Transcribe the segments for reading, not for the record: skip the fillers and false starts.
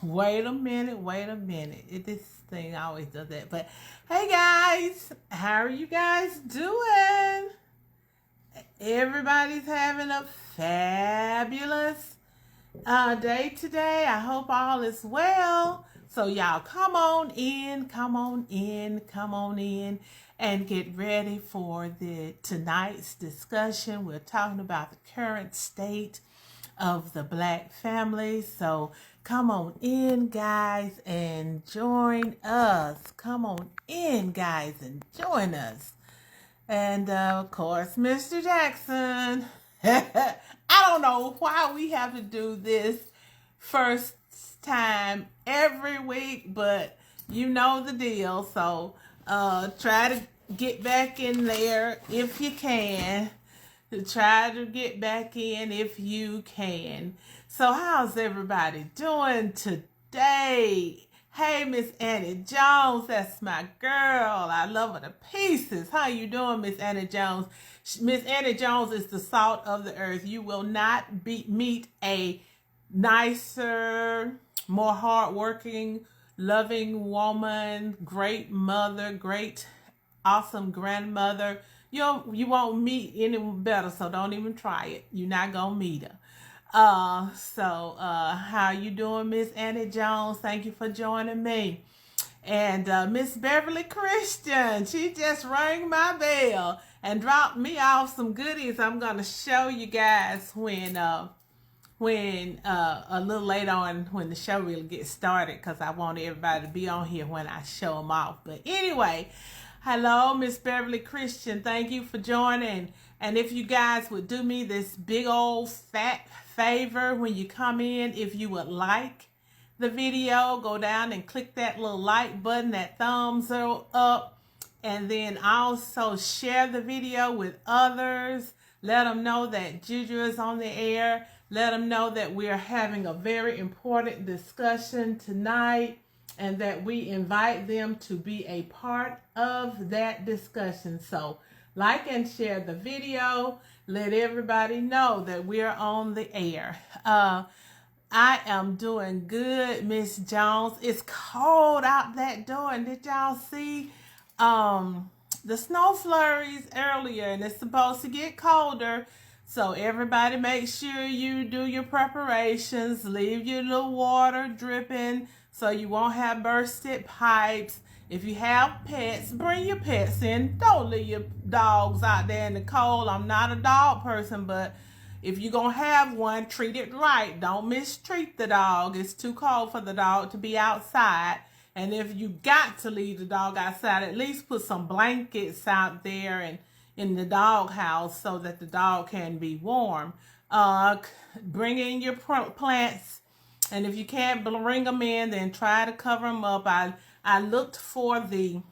Wait a minute, wait a minute. This thing always does that. But hey guys, how are you guys doing? Everybody's having a fabulous day today. I hope all is well. So y'all come on in, come on in, come on in and get ready for the tonight's discussion. We're talking about the current state of the Black family. So come on in, guys, and join us. Come on in, guys, and join us. And of course, Mr. Jackson. I don't know why we have to do this first time every week, but you know the deal. So try to get back in there if you can. Try to get back in if you can. So how's everybody doing today? Hey, Miss Annie Jones, that's my girl. I love her to pieces. How you doing, Miss Annie Jones? Miss Annie Jones is the salt of the earth. You will not meet a nicer, more hardworking, loving woman, great mother, great, awesome grandmother. You won't meet any better, so don't even try it. You're not gonna meet her. How you doing, Miss Annie Jones? Thank you for joining me. And Miss Beverly Christian, she just rang my bell and dropped me off some goodies. I'm gonna show you guys when a little later on when the show really gets started, because I want everybody to be on here when I show them off. But anyway, hello, Miss Beverly Christian. Thank you for joining. And if you guys would do me this big old fat favor when you come in, if you would like the video, go down and click that little like button, that thumbs up, and then also share the video with others. Let them know that Juju is on the air. Let them know that we are having a very important discussion tonight and that we invite them to be a part of that discussion. So like and share the video. Let everybody know that we're on the air. I am doing good, Miss Jones. It's cold out that door. And did y'all see the snow flurries earlier? And it's supposed to get colder. So everybody make sure you do your preparations. Leave your little water dripping so you won't have bursted pipes. If you have pets, bring your pets in. Don't leave your dogs out there in the cold. I'm not a dog person, but if you're going to have one, treat it right. Don't mistreat the dog. It's too cold for the dog to be outside. And if you got to leave the dog outside, at least put some blankets out there and in the dog house so that the dog can be warm. Bring in your plants. And if you can't bring them in, then try to cover them up. I looked for the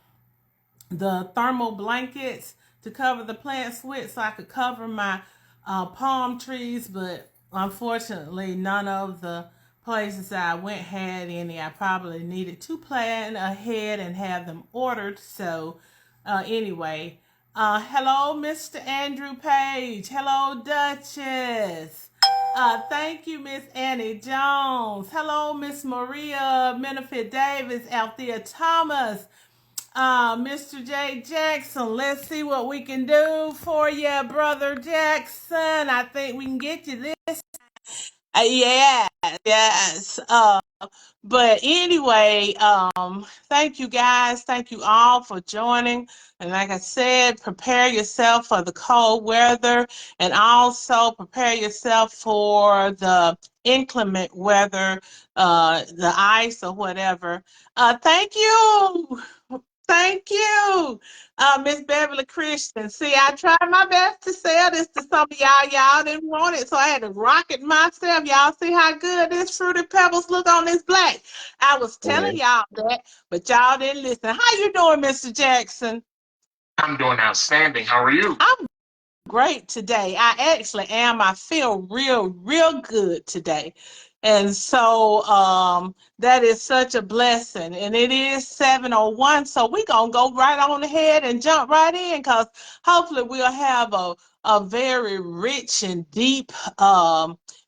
thermal blankets to cover the plants with so I could cover my palm trees, but unfortunately none of the places I went had any. I probably needed to plan ahead and have them ordered. So anyway, hello, Mr. Andrew Page. Hello, Duchess. Thank you, Miss Annie Jones. Hello, Miss Maria Menifit Davis, Althea Thomas. Mr. J. Jackson, let's see what we can do for you, Brother Jackson. I think we can get you this. Yeah, yes. But anyway, thank you guys. Thank you all for joining. And like I said, prepare yourself for the cold weather and also prepare yourself for the inclement weather, the ice or whatever. Thank you. Thank you, Miss Beverly Christian. See, I tried my best to sell this to some of y'all. Y'all didn't want it, so I had to rock it myself. Y'all see how good this Fruity Pebbles look on this black? I was telling Hey, y'all that, but y'all didn't listen. How you doing, Mr. Jackson? I'm doing outstanding. How are you? I'm great today. I actually am. I feel real good today. And so that is such a blessing. And it is 7:01. So we're going to go right on ahead and jump right in because hopefully we'll have a very rich and deep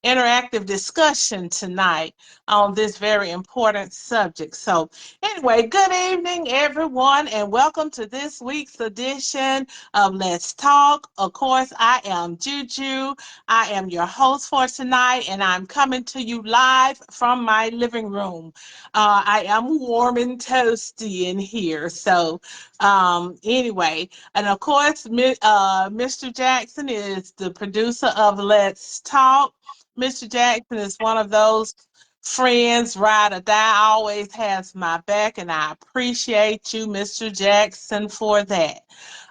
interactive discussion tonight on this very important subject. So anyway, good evening, everyone, and welcome to this week's edition of Let's Talk. Of course, I am Juju. I am your host for tonight, and I'm coming to you live from my living room. I am warm and toasty in here. So anyway, and of course, Mr. Jackson is the producer of Let's Talk. Mr. Jackson is one of those friends, ride or die, always has my back, and I appreciate you, Mr. Jackson, for that.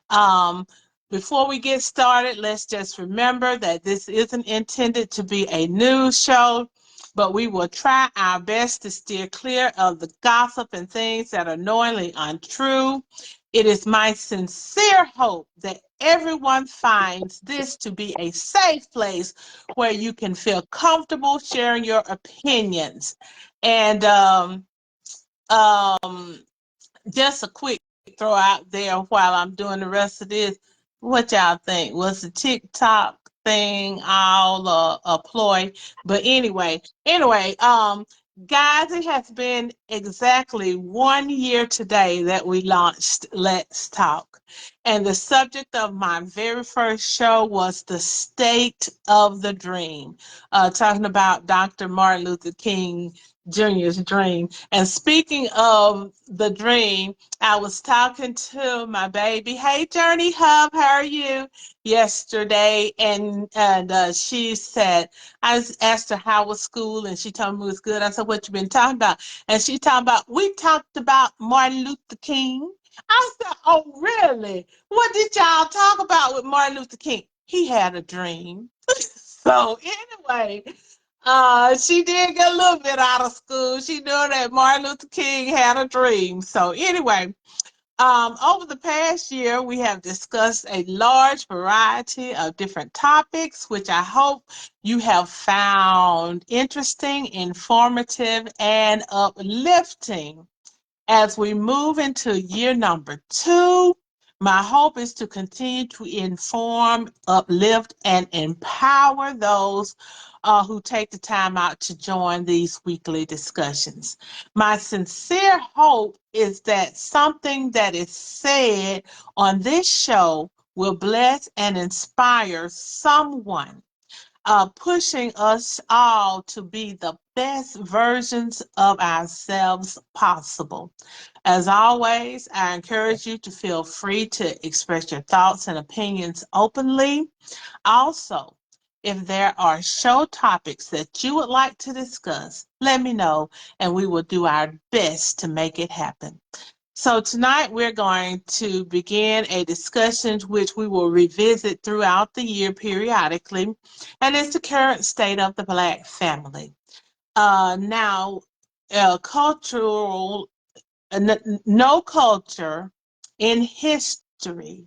Um, Before we get started, let's just remember that this isn't intended to be a news show, but we will try our best to steer clear of the gossip and things that are knowingly untrue. It is my sincere hope that everyone finds this to be a safe place where you can feel comfortable sharing your opinions. And just a quick throw out there while I'm doing the rest of this. What y'all think? Was the TikTok thing all a ploy? But anyway, guys, it has been exactly 1 year today that we launched Let's Talk. And the subject of my very first show was the state of the dream, talking about Dr. Martin Luther King Jr.'s dream. And speaking of the dream, I was talking to my baby, hey Journey Hub, how are you? Yesterday, and she said, I asked her how was school, and she told me it was good. I said, what you been talking about? And she talking about, we talked about Martin Luther King. I said, oh really? What did y'all talk about with Martin Luther King? He had a dream. So anyway, she did get a little bit out of school. She knew that Martin Luther King had a dream. So anyway, over the past year, we have discussed a large variety of different topics, which I hope you have found interesting, informative, and uplifting. As we move into year number 2, my hope is to continue to inform, uplift, and empower those who take the time out to join these weekly discussions. My sincere hope is that something that is said on this show will bless and inspire someone, pushing us all to be the best versions of ourselves possible. As always, I encourage you to feel free to express your thoughts and opinions openly. Also, if there are show topics that you would like to discuss, let me know and we will do our best to make it happen. So tonight we're going to begin a discussion which we will revisit throughout the year periodically, and it's the current state of the Black family. Now, cultural, no culture in history,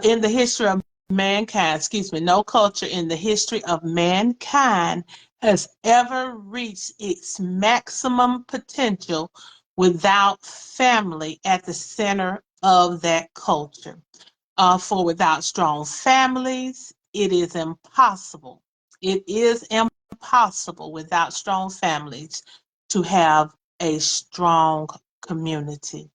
in the history of mankind, excuse me, no culture in the history of mankind has ever reached its maximum potential without family at the center of that culture. For without strong families, it is impossible. It is impossible without strong families to have a strong community.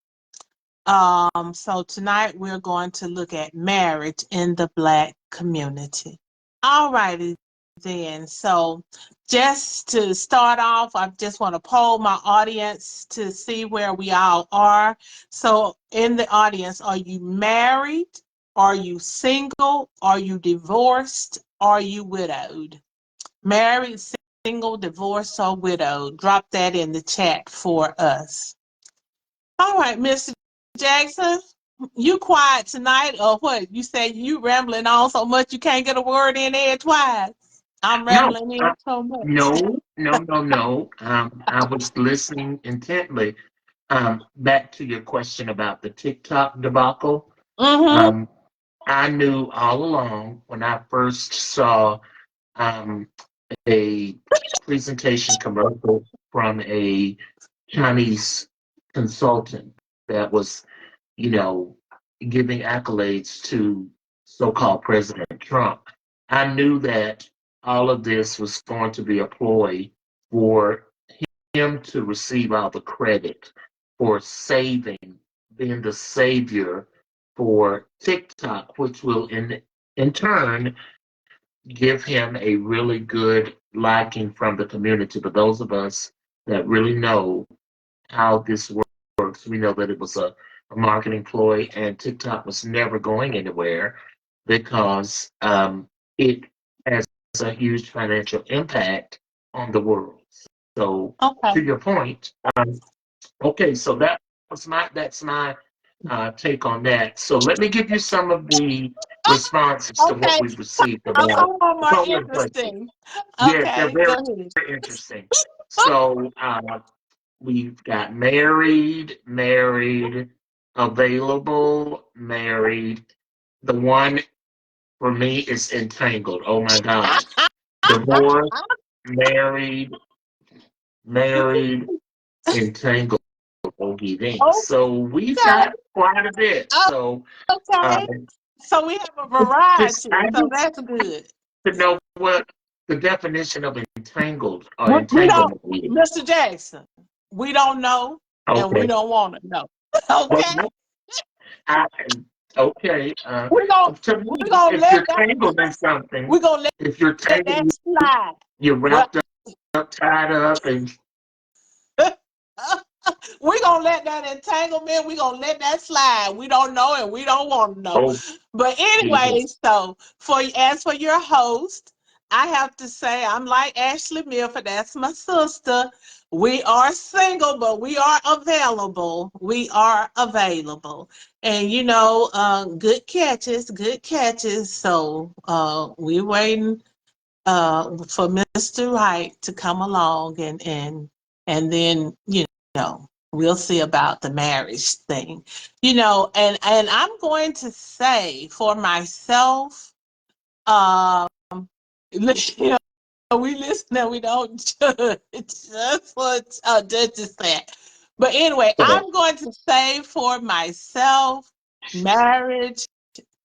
So tonight we're going to look at marriage in the Black community. All righty then. So just to start off, I just want to poll my audience to see where we all are. So in the audience, are you married? Are you single? Are you divorced? Are you widowed? Married, single, divorced, or widowed? Drop that in the chat for us. All right, Mr. Jackson, you quiet tonight, or what? You say you rambling on so much you can't get a word in edgewise. I'm No, rambling in so much. no. I was listening intently. Back to your question about the TikTok debacle. Mm-hmm. I knew all along when I first saw a presentation commercial from a Chinese consultant that was, you know, giving accolades to so-called President Trump. I knew that all of this was going to be a ploy for him to receive all the credit for saving, being the savior for TikTok, which will in turn give him a really good liking from the community. But those of us that really know how this works, we know that it was a marketing ploy, and TikTok was never going anywhere because it has a huge financial impact on the world. So, Okay. to your point, okay, so that's my take on that. So let me give you some of the responses to what Okay. we've received I'm about so more polling places. interesting. Yes, they're Okay, very, go ahead. very interesting. So we've got married, available, married. The one for me is entangled. Oh my God. Divorced, married, married, entangled. Bogey thing. So we've Okay. got quite a bit. So Okay. um, So we have a just variety. I So need that's good. to know what the definition of entangled or We don't, entanglement is. Mr. Jackson, we don't know and we Okay. don't want to know. Well, Okay. I, okay. We're gonna To we're me, gonna if let you're that tangled in something, we're gonna if you're let that tangled, slide. you're Well, wrapped up, tied up, and we're gonna let that entanglement, we're gonna let that slide. We don't know and we don't want to know. oh But anyway, Jesus. so as for your host, I have to say I'm like Ashley Milford, that's my sister. We are single, but we are available. We are available. And good catches, good catches. So we're waiting for Mr. Right to come along and then we'll see about the marriage thing. And I'm going to say for myself, um you know, we listen and we don't judge. That's what judges say. But anyway, I'm going to say for myself, marriage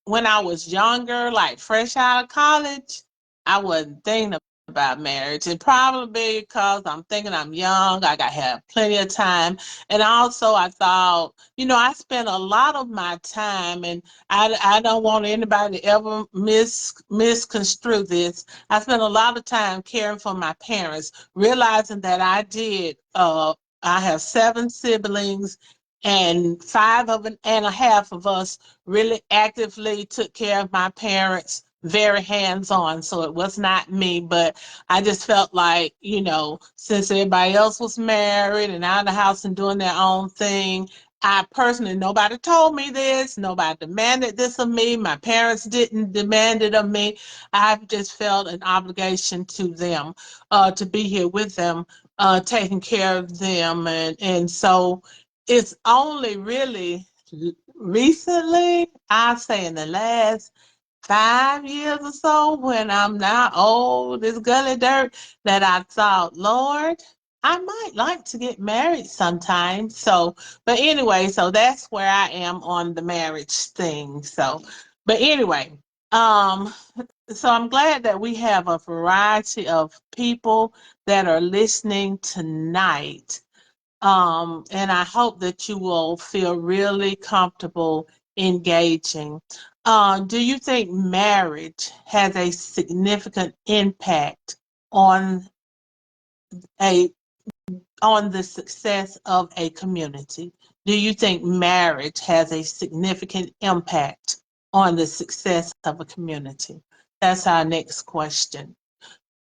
when I was younger, like fresh out of college, I wasn't thinking about marriage. And probably because I'm thinking I'm young, I got have plenty of time. And also I thought, I spent a lot of my time, and I don't want anybody to ever misconstrue this. I spent a lot of time caring for my parents, realizing that I have 7 siblings, and 5.5 of us really actively took care of my parents, very hands-on. So it was not me, but I just felt like, since everybody else was married and out of the house and doing their own thing, I personally, nobody told me this, nobody demanded this of me, my parents didn't demand it of me. I've just felt an obligation to them, to be here with them, taking care of them. And so it's only really recently, I say in the last 5 years or so, when I'm now old as gully dirt, that I thought, Lord, I might like to get married sometime. So, but anyway, so that's where I am on the marriage thing. So, but anyway, um, so I'm glad that we have a variety of people that are listening tonight. And I hope that you will feel really comfortable engaging. Do you think marriage has a significant impact on a on the success of a community? Do you think marriage has a significant impact on the success of a community? That's our next question.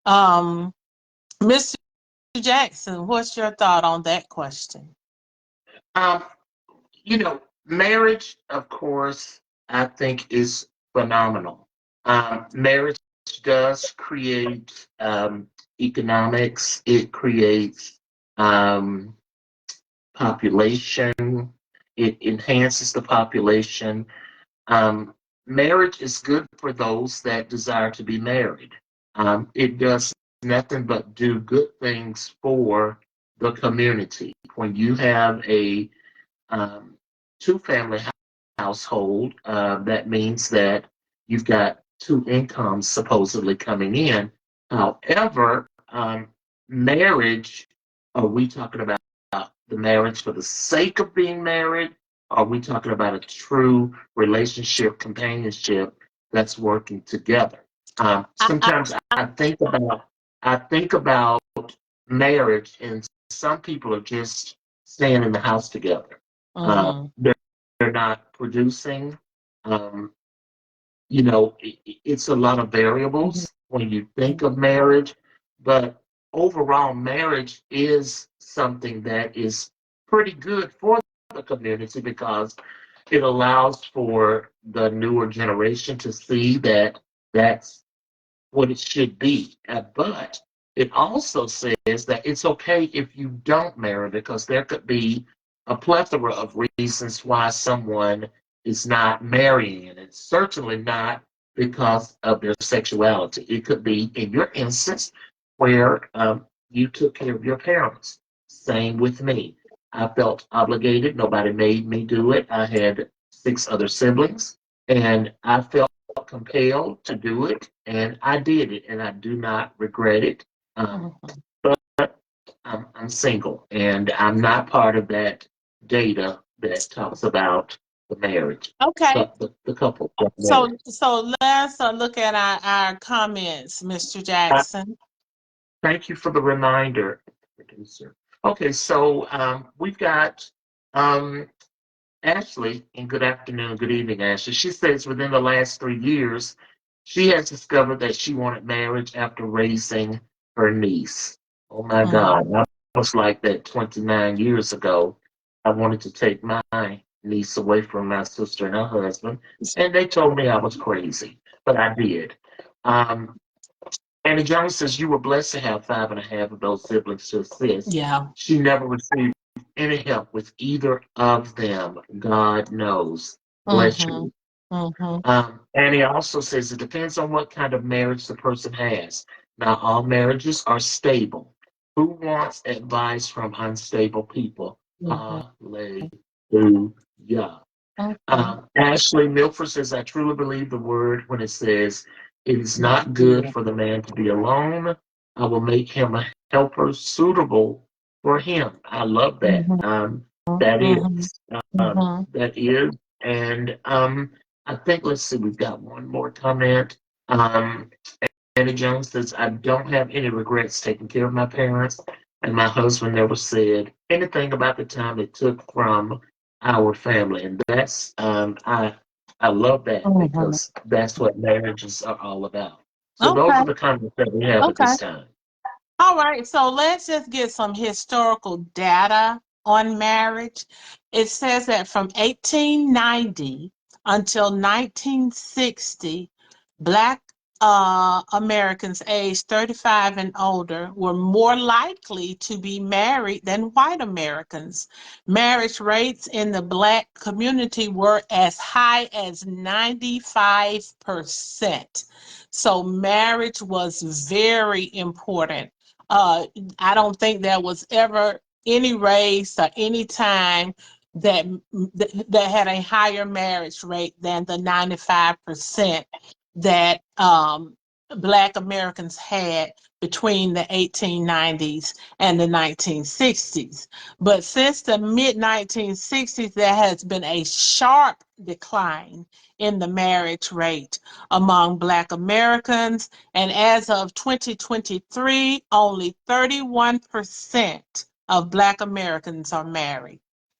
Um, Mr. Jackson, what's your thought on that question? Um, marriage, of course, I think is phenomenal. Marriage does create economics. It creates um, population. It enhances the population. Um, Marriage is good for those that desire to be married. It does nothing but do good things for the community. When you have a two-family household, that means that you've got two incomes supposedly coming in. However, marriage, are we talking about the marriage for the sake of being married? Are we talking about a true relationship, companionship that's working together? Sometimes I think about marriage, and some people are just staying in the house together. They're not producing. Um, it's a lot of variables when you think of marriage, but overall, marriage is something that is pretty good for the community because it allows for the newer generation to see that that's what it should be. But it also says that it's okay if you don't marry because there could be a plethora of reasons why someone is not marrying, and it's certainly not because of their sexuality. It could be, in your instance, where you took care of your parents. Same with me. I felt obligated. Nobody made me do it. I had 6 other siblings, and I felt compelled to do it, and I did it, and I do not regret it. But I'm single, and I'm not part of that data that talks about the marriage. Okay. The couple. So let's look at our comments, Mr. Jackson. Thank you for the reminder, producer. Okay, so we've got Ashley, and good afternoon, good evening, Ashley. She says within the last 3 years, she has discovered that she wanted marriage after raising her niece. Oh my God, I was like that 29 years ago. I wanted to take my niece away from my sister and her husband, and they told me I was crazy, but I did. Um, Annie Jones says you were blessed to have 5.5 of those siblings to assist. Yeah. She never received any help with either of them. God knows. Bless you. Annie also says it depends on what kind of marriage the person has. Not all marriages are stable. Who wants advice from unstable people? Hallelujah. Ashley Milford says, I truly believe the word when it says, it is not good for the man to be alone. I will make him a helper suitable for him. I love that. That is. That is. And I think, let's see, we've got one more comment. Annie Jones says, I don't have any regrets taking care of my parents, and my husband never said anything about the time it took from our family. And that's, I love that because that's what marriages are all about. So those are the comments that we have at this time. All right, so let's just get some historical data on marriage. It says that from 1890 until 1960, Black Americans aged 35 and older were more likely to be married than white Americans. Marriage rates in the Black community were as high as 95%. So marriage was very important. I don't think there was ever any race or any time that had a higher marriage rate than the 95% that Black Americans had between the 1890s and the 1960s. But since the mid-1960s, there has been a sharp decline in the marriage rate among Black Americans. And as of 2023, only 31% of Black Americans are married.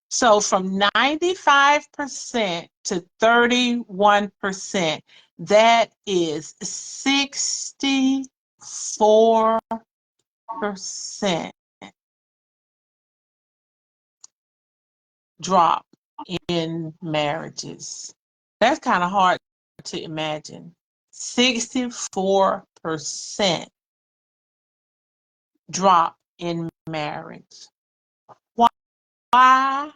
So from 95% to 31%, that is 64% drop in marriages. That's kind of hard to imagine. 64% drop in marriage. Why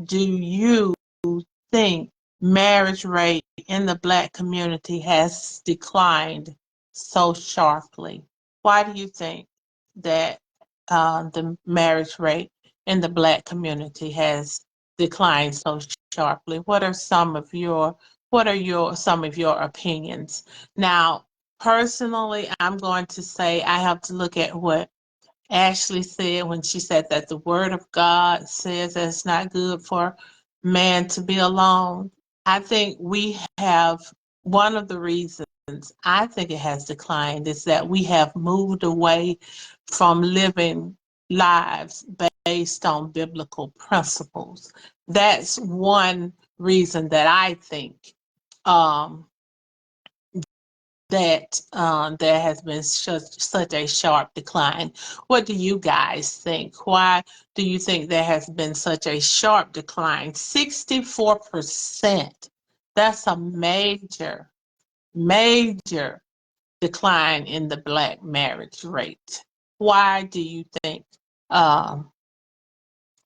do you think marriage rate in the Black community has declined so sharply? why do you think that the marriage rate in the Black community has declined so sharply? What are some of your opinions? Now, personally, I'm going to say I have to look at what Ashley said when she said that the word of God says that it's not good for man to be alone. I think we have one of the reasons I think it has declined is that we have moved away from living lives based on biblical principles. That's one reason that I think um, that there has been such a sharp decline. What do you guys think? Why do you think there has been such a sharp decline? 64%. That's a major, major decline in the Black marriage rate. Why do you think? Um,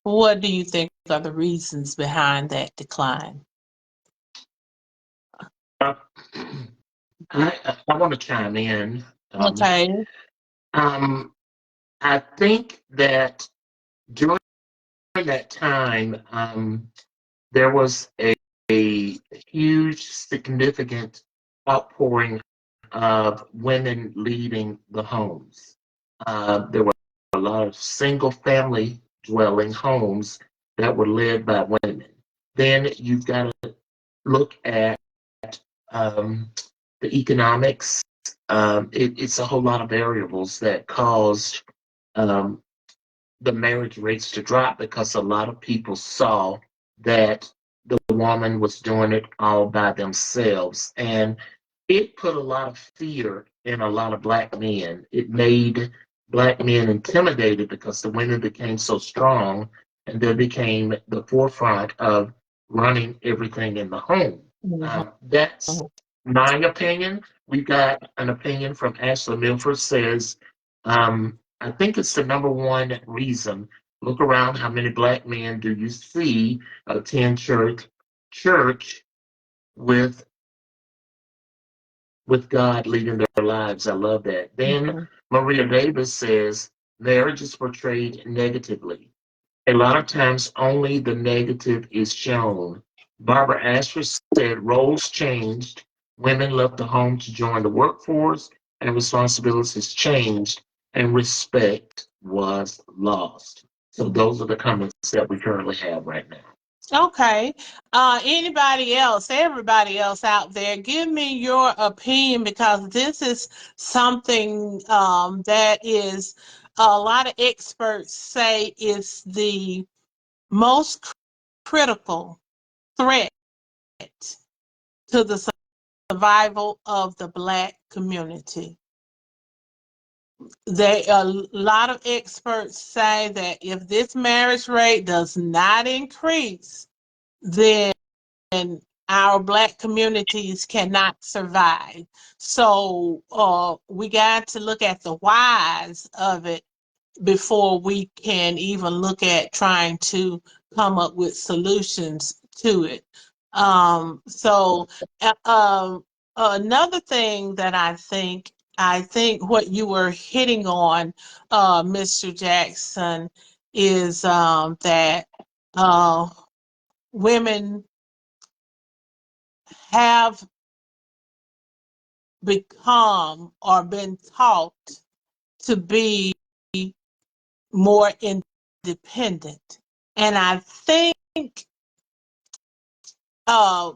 what do you think are the reasons behind that decline? Uh, I want to chime in. Okay. Um, I think that during that time, there was a huge, significant outpouring of women leaving the homes. There were a lot of single family dwelling homes that were led by women. Then you've got to look at um, the economics. It's a whole lot of variables that caused um, the marriage rates to drop because a lot of people saw that the woman was doing it all by themselves. And it put a lot of fear in a lot of Black men. It made Black men intimidated because the women became so strong and they became the forefront of running everything in the home. Mhm. That's my opinion. We got an opinion from Ashley Milford says, I think it's the number one reason. Look around, how many Black men do you see attend church with God leading their lives? I love that. Then Mhm. Maria Davis says marriage is portrayed negatively. A lot of times only the negative is shown. Barbara Asher said roles changed. Women left the home to join the workforce and responsibilities changed and respect was lost. So those are the comments that we currently have right now. Okay. Anybody else, everybody else out there, give me your opinion because this is something that is a lot of experts say is the most critical threat to the survival of the Black community. A lot of experts say that if this marriage rate does not increase, then our Black communities cannot survive. So we got to look at the whys of it before we can even look at trying to come up with solutions to it. So another thing that I think what you were hitting on, Mr. Jackson, is that women have become or been taught to be more independent. And I think uh,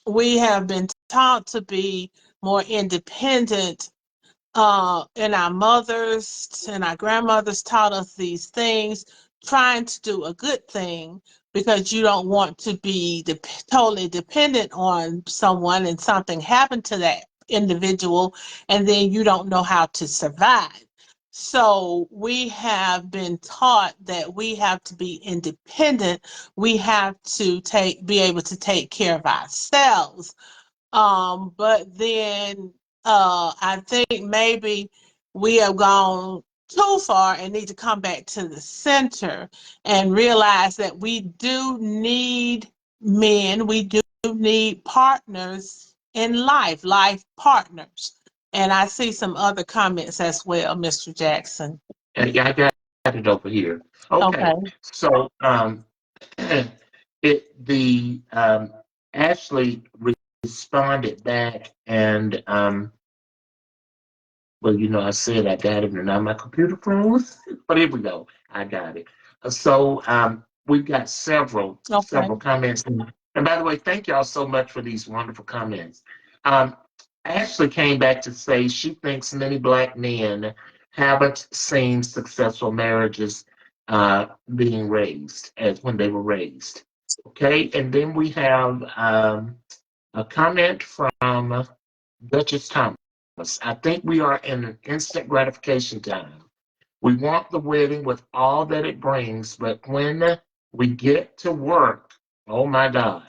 we have been taught to be more independent, and our mothers and our grandmothers taught us these things, trying to do a good thing because you don't want to be totally dependent on someone and something happened to that individual and then you don't know how to survive. So we have been taught that we have to be independent. We have to be able to take care of ourselves. But then I think maybe we have gone too far and need to come back to the center and realize that we do need men, we do need partners in life partners. And I see some other comments as well, Mr. Jackson. Yeah, I got it over here. Okay, Okay. so the Ashley responded back, and well, I said I got it, and now my computer froze. But here we go. I got it. So we've got Okay. several comments, and by the way, thank y'all so much for these wonderful comments. Um, Ashley came back to say she thinks many Black men haven't seen successful marriages being raised as when they were raised. Okay, and then we have a comment from Duchess Thomas. I think we are in an instant gratification time. We want the wedding with all that it brings, but when we get to work, oh my God,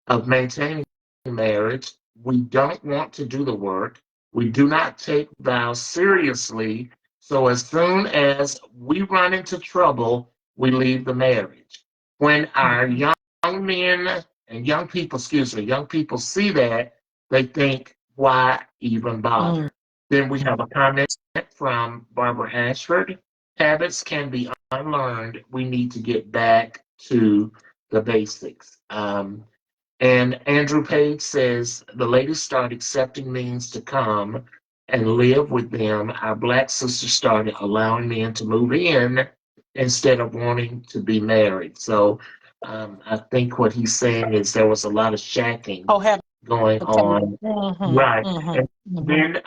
of maintaining marriage, we don't want to do the work. We do not take vows seriously. So as soon as we run into trouble, we leave the marriage. When our young men and young people, young people see that, they think, why even bother? Then we have a comment from Barbara Ashford. Habits can be unlearned. We need to get back to the basics. And Andrew Page says the ladies start accepting means to come and live with them. Our Black sisters started allowing men to move in instead of wanting to be married. So I think what he's saying is there was a lot of shacking going on. Right. And then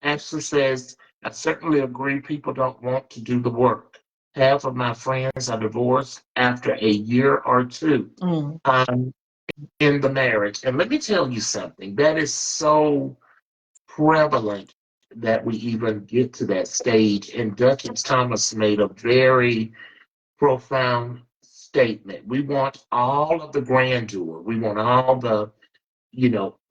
Ashley says, I certainly agree people don't want to do the work. Half of my friends are divorced after a year or two. In the marriage. And let me tell you something that is so prevalent that we even get to that stage. And Duchess Thomas made a very profound statement. We want all of the grandeur. We want all the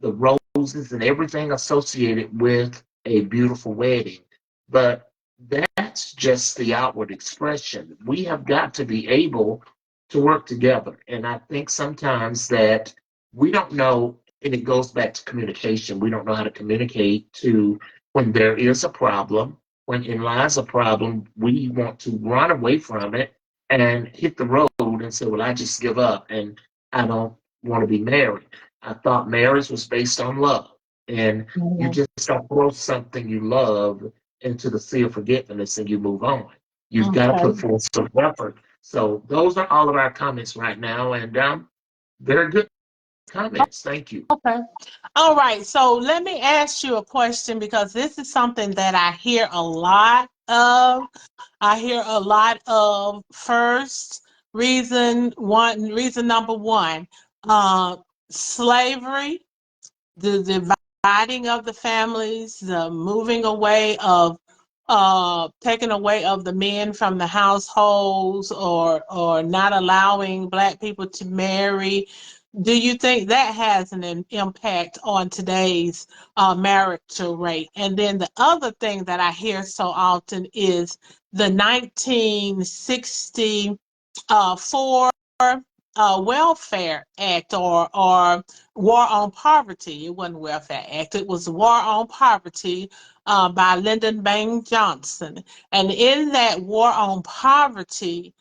roses and everything associated with a beautiful wedding. But that's just the outward expression. We have got to be able to work together. And I think sometimes that we don't know, and it goes back to communication. We don't know how to communicate to when there is a problem, when in lies a problem, we want to run away from it and hit the road and say, well, I just give up and I don't want to be married. I thought marriage was based on love. And you just don't throw something you love into the sea of forgetfulness and you move on. You've got to put forth some effort. So those are all of our comments right now. And very good comments. Thank you. Okay. All right. So let me ask you a question because this is something that I hear a lot of. I hear a lot of reason number one, slavery, the dividing of the families, the moving away of taking away of the men from the households or not allowing Black people to marry. Do you think that has an impact on today's marital rate? And then the other thing that I hear so often is the 1964 Welfare Act or War on Poverty. It wasn't Welfare Act. It was War on Poverty by Lyndon Baines Johnson. And in that War on Poverty,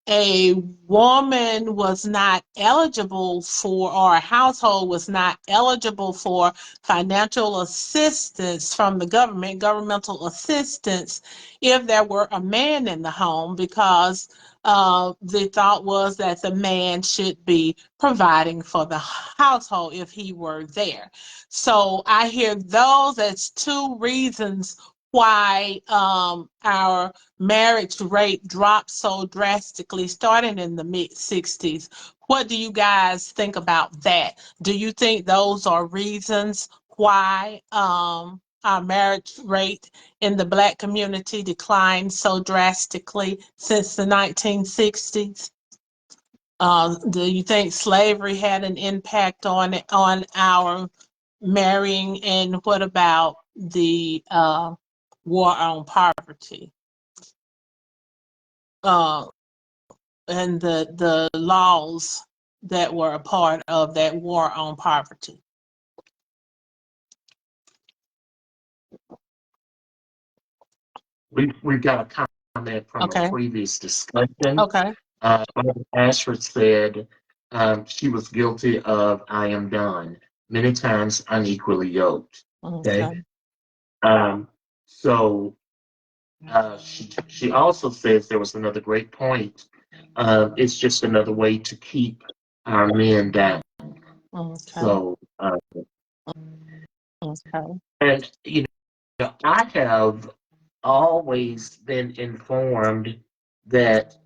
a woman was not eligible for, or a household was not eligible for financial assistance from the government, governmental assistance, if there were a man in the home, because the thought was that the man should be providing for the household if he were there. So I hear those as two reasons why our marriage rate dropped so drastically starting in the mid-60s. What do you guys think about that? Do you think those are reasons why our marriage rate in the Black community declined so drastically since the 1960s? Do you think slavery had an impact on our marrying? And what about the war on poverty and the laws that were a part of that war on poverty? we've got a comment from a Okay. previous discussion. Okay. Ashford said she was guilty of I am done, many times unequally yoked. Okay. Okay. Um, so she also says there was another great point. It's just another way to keep our men down. Okay. So, Okay. and I have always been informed that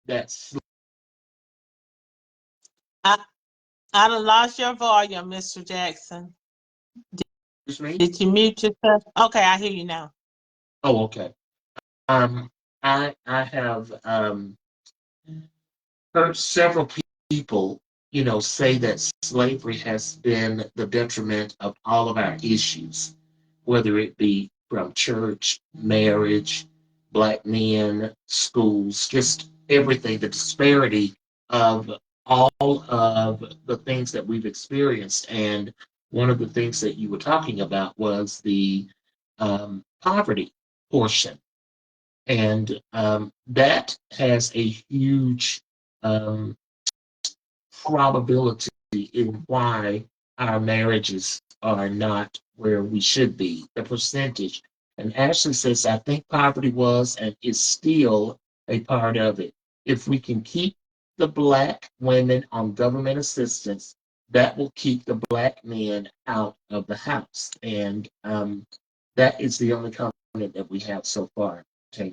that's I I done lost your volume, Mr. Jackson. excuse me. Did you mute yourself? Okay, I hear you now. Oh, okay. Um, I have heard several people, say that slavery has been the detriment of all of our issues, whether it be from church, marriage, black men, schools, just everything, the disparity of all of the things that we've experienced. And one of the things that you were talking about was the poverty portion. And that has a huge um, probability in why our marriages are not where we should be, the percentage. And Ashley says, I think poverty was and is still a part of it. If we can keep the black women on government assistance, that will keep the black men out of the house. And that is the only comment that we have so far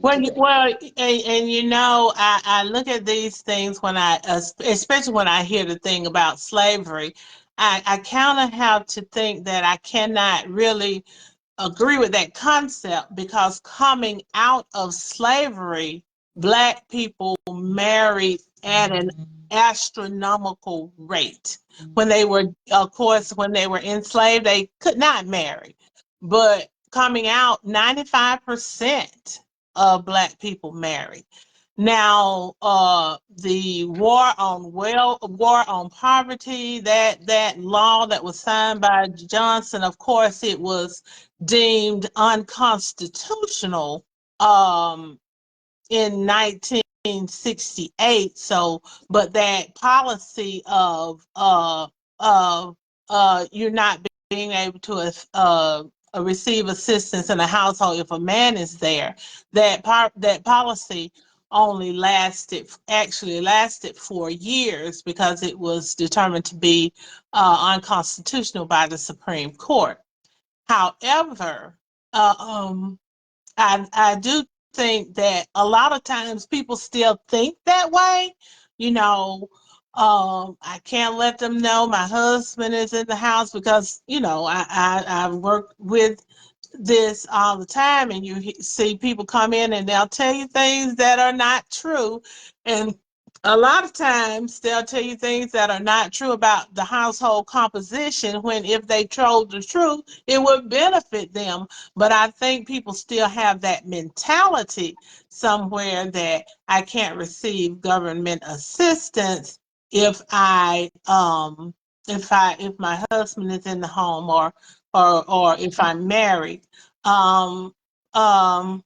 Well, today. and I look at these things when especially when I hear the thing about slavery, I kind of have to think that I cannot really agree with that concept because coming out of slavery, Black people married at an astronomical rate. When they were, of course, when they were enslaved, they could not marry. But coming out, 95% of Black people married. Now, the war on poverty, that law that was signed by Johnson, of course, it was deemed unconstitutional in 1968. So, but that policy of you're not being able to receive assistance in a household if a man is there, that policy only actually lasted 4 years because it was determined to be unconstitutional by the Supreme Court. However, uh, um, I do think that a lot of times people still think that way. You know, I can't let them know my husband is in the house because I work with this all the time, and you see people come in and they'll tell you things that are not true, and a lot of times they'll tell you things that are not true about the household composition when if they told the truth it would benefit them. But I think people still have that mentality somewhere that I can't receive government assistance if if my husband is in the home, or if I'm married. Um, um,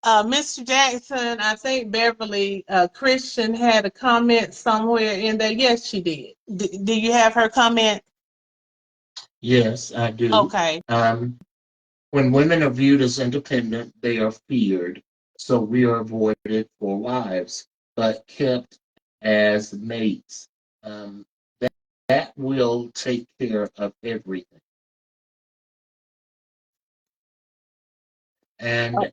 Mr. Jackson, I think Beverly Christian had a comment somewhere in there. Yes, she did. Do you have her comment? Yes, I do. Okay. When women are viewed as independent, they are feared, so we are avoided for wives, but kept as mates. Um, that will take care of everything. And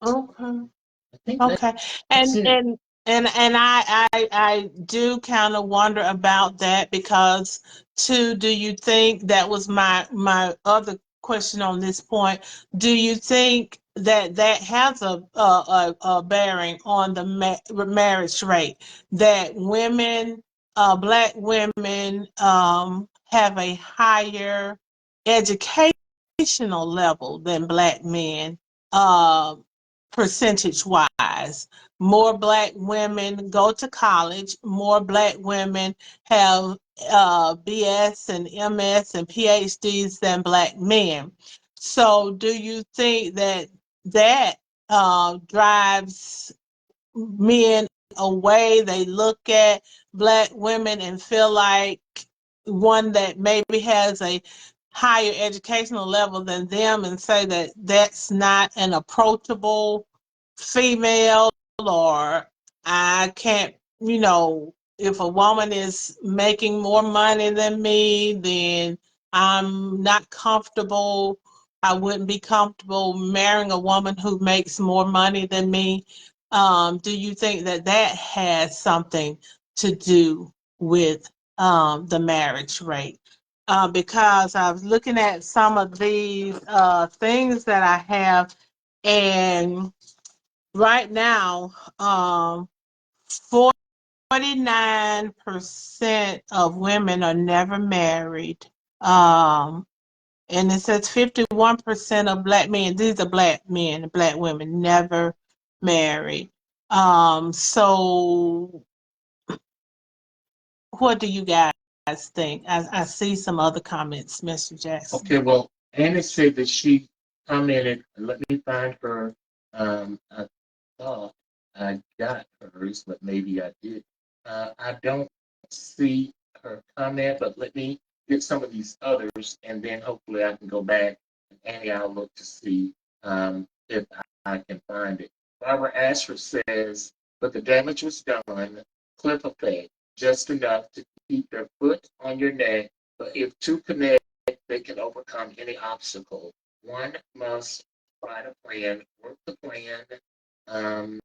Okay. I think Okay. that's And it. and and I do kind of wonder about that because too, do you think that was my other question on this point? Do you think that that has a bearing on the marriage rate, that women, Black women, have a higher educational level than Black men? Um Percentage wise, more Black women go to college, more Black women have BS and MS and PhDs than Black men. So do you think that that drives men away. They look at Black women and feel like one that maybe has a higher educational level than them and say that that's not an approachable female, or I can't, if a woman is making more money than me, then I'm not comfortable. I wouldn't be comfortable marrying a woman who makes more money than me. Do you think that that has something to do with the marriage rate? Because I was looking at some of these things that I have, and right now, 49% of women are never married. And it says 51% of Black men, these are Black men, Black women, never married. So what do you guys think? I see some other comments, Mr. Jackson. Okay, well, Anna said that she commented. Let me find her. I thought I got hers, but maybe I did. I don't see her comment, but let me get some of these others, and then hopefully I can go back and Annie, I'll look to see if I can find it. Barbara Ashford says, but the damage was done. Cliff effect, just enough to keep their foot on your neck. But if two connect, they can overcome any obstacle. One must try to plan, work the plan. Um,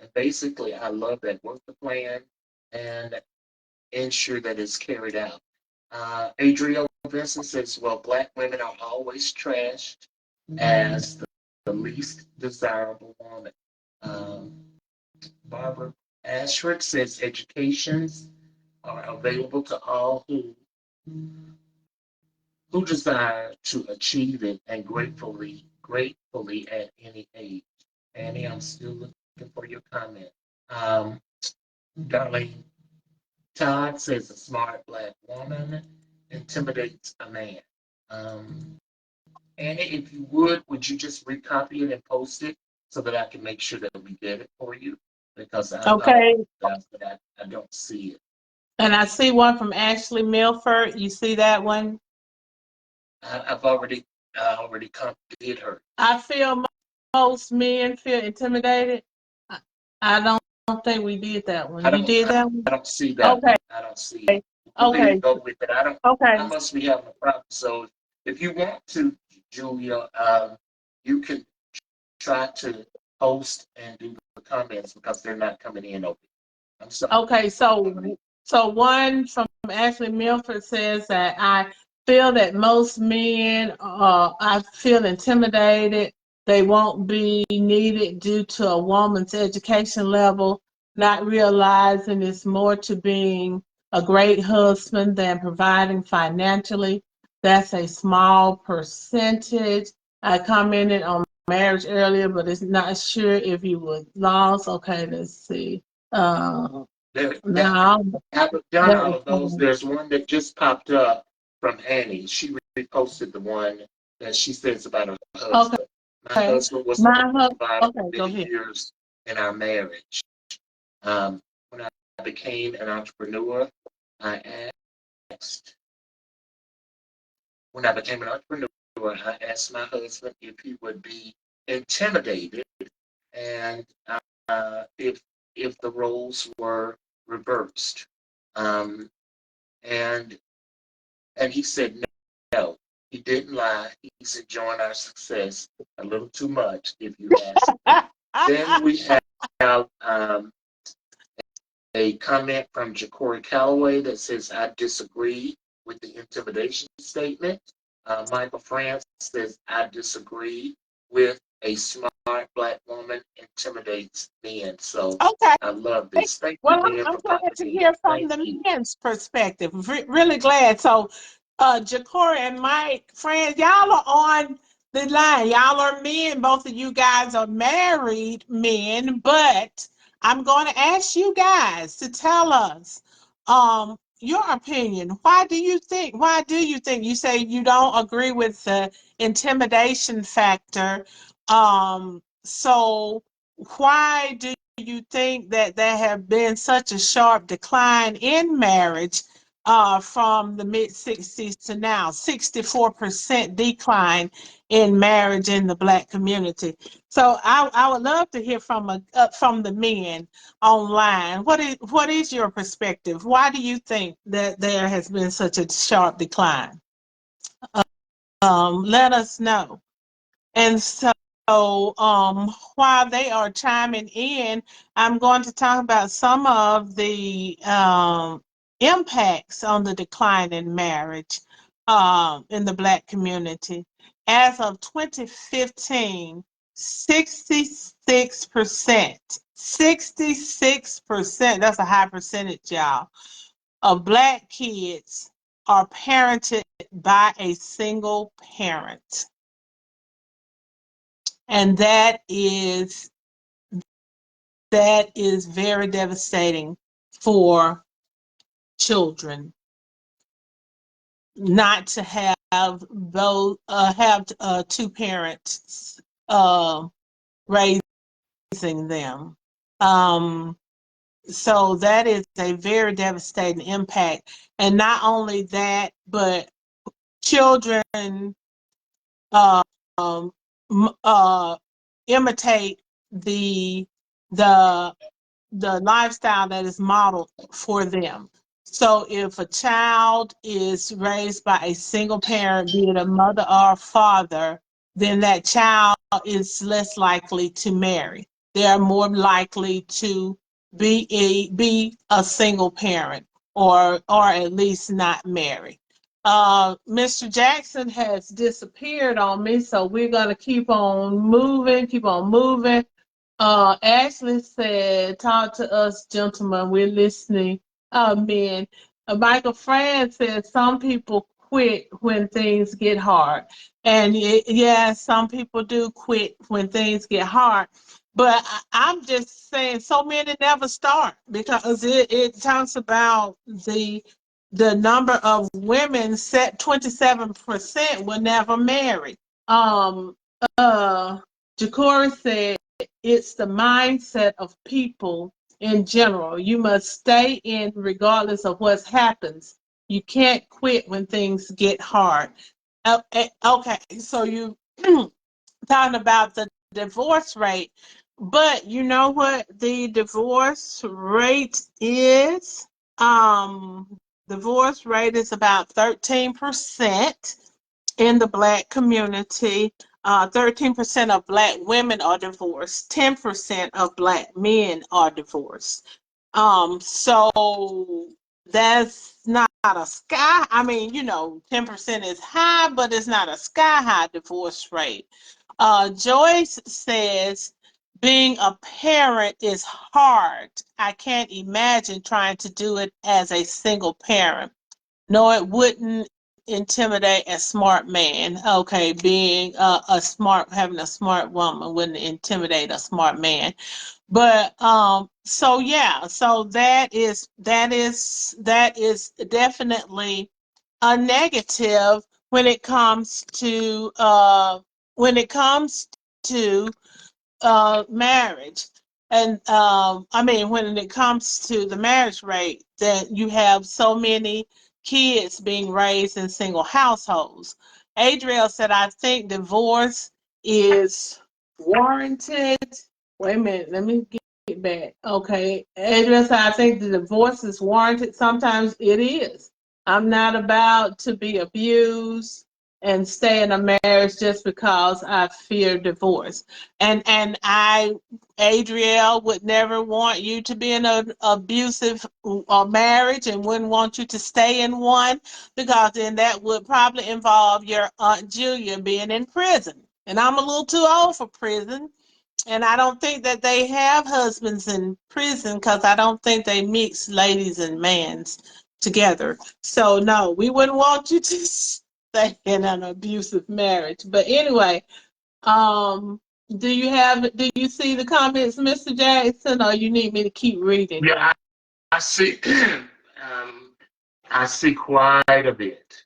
and basically, I love that, work the plan and ensure that it's carried out. Adriel Vincent says, well, Black women are always trashed as the least desirable woman. Um, Barbara Ashford says, educations are available to all who desire to achieve it and gratefully at any age. Annie, I'm still looking for your comment. Darlene Todd says a smart Black woman intimidates a man. Annie, if you would you just recopy it and post it so that I can make sure that we get it for you? Because I Okay. apologize, but I don't see it. And I see one from Ashley Milford. You see that one? I've already did her. I feel most men feel intimidated. I don't think we did that one. You did that one? I don't see that. Okay. I don't see it. Okay. Go with it. Okay. I must be having a problem. So if you want to, Julia, you can try to post and do the comments because they're not coming in over. I'm sorry. Okay, so one from Ashley Milford says that I feel that most men I feel intimidated. They won't be needed due to a woman's education level, not realizing it's more to being a great husband than providing financially. That's a small percentage. I commented on marriage earlier, but it's not sure if you were lost. Okay, let's see. No. Haven't done all of those. There's one that just popped up from Annie. She reposted the one that she says about her husband. Okay. My husband was about many years in our marriage. When I became an entrepreneur, I asked when I became an entrepreneur, I asked my husband if he would be intimidated and if the roles were reversed. And he said no. He didn't lie. He's enjoying our success a little too much, if you ask me. Then we have a comment from Ja'Cory Calloway that says, I disagree with the intimidation statement. Michael France says, I disagree with a smart Black woman intimidates men. So okay. I love this. Thank you, well, I'm glad to hear from the men's perspective. Really glad. So, Ja'Cory and Mike, friends, y'all are on the line. Y'all are men. Both of you guys are married men, but I'm going to ask you guys to tell us your opinion. Why do you think you say you don't agree with the intimidation factor? So why do you think that there have been such a sharp decline in marriage from the mid 60s to now? 64% decline in marriage in the Black community. So I would love to hear from the men online. What is your perspective? Why do you think that there has been such a sharp decline? Let us know. And so, while they are chiming in, I'm going to talk about some of the impacts on the decline in marriage in the Black community. As of 2015, 66%, that's a high percentage, y'all, of Black kids are parented by a single parent. And that is very devastating for children not to have those two parents raising them. So that is a very devastating impact. And not only that, but children imitate the lifestyle that is modeled for them. So if a child is raised by a single parent, be it a mother or a father, then that child is less likely to marry. They are more likely to be a single parent or at least not marry. Mr. Jackson has disappeared on me, so we're gonna keep on moving. Ashley said, talk to us, gentlemen. We're listening. Men. Michael Fran said, some people quit when things get hard. And yeah, some people do quit when things get hard. But I'm just saying, so many never start because it talks about the number of women, set 27% will never marry. Jacori said, it's the mindset of people in general. You must stay in regardless of what happens. You can't quit when things get hard. Okay, so you talking about the divorce rate, but you know what the divorce rate is? Divorce rate is about 13% in the Black community. 13% of Black women are divorced. 10% of Black men are divorced. So that's not a sky. I mean, 10% is high, but it's not a sky high divorce rate. Joyce says, being a parent is hard. I can't imagine trying to do it as a single parent. No, it wouldn't intimidate a smart man. Okay, being having a smart woman wouldn't intimidate a smart man. But so yeah, so that is definitely a negative when it comes to marriage. And I mean, when it comes to the marriage rate, that you have so many kids being raised in single households. Adriel said, I think divorce is warranted. Wait a minute, let me get back. Okay, Adriel said, I think the divorce is warranted. Sometimes it is. I'm not about to be abused and stay in a marriage just because I fear divorce. And Adriel would never want you to be in an abusive marriage and wouldn't want you to stay in one, because then that would probably involve your Aunt Julia being in prison. And I'm a little too old for prison. And I don't think that they have husbands in prison, because I don't think they mix ladies and mans together. So no, we wouldn't want you to stay in an abusive marriage. But anyway, do you see the comments, Mr. Jackson, or you need me to keep reading? Yeah, I see. I see quite a bit.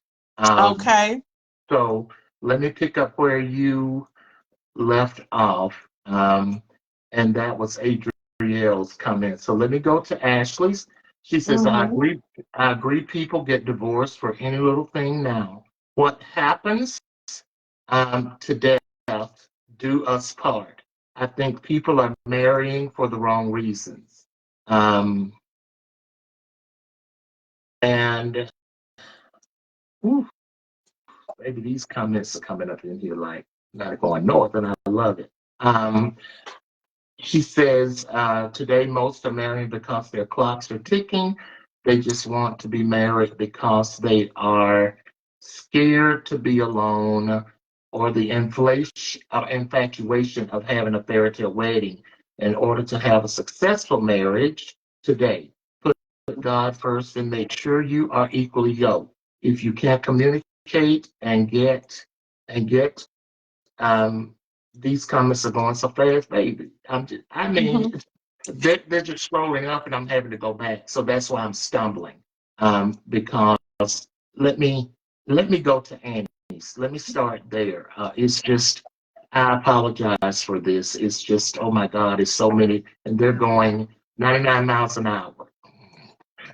Okay. So let me pick up where you left off, and that was Adriel's comment. So let me go to Ashley's. She says, Mm-hmm. I agree people get divorced for any little thing now. What happens to death do us part. I think people are marrying for the wrong reasons. Um, and whew, maybe these comments are coming up in here like not going north, and I love it. She says, today most are marrying because their clocks are ticking. They just want to be married because they are scared to be alone or the infatuation of having a fairy tale wedding. In order to have a successful marriage today, put God first and make sure you are equally yoked. If you can't communicate and get um, these comments are going so fast, baby. I mean, Mm-hmm. they're just scrolling up, and I'm having to go back. So that's why I'm stumbling. Because let me let me go to Annie's. Let me start there. It's just I apologize for this. It's just oh my God, it's so many, and they're going 99 miles an hour.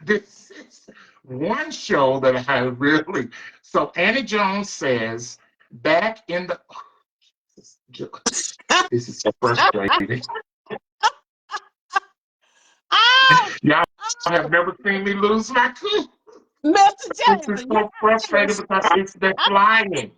This is one show that I really. So Annie Jones says back in the this is so frustrating. Oh, Y'all have never seen me lose my cool. Mr. This is Jackson, you so frustrating because they're flying.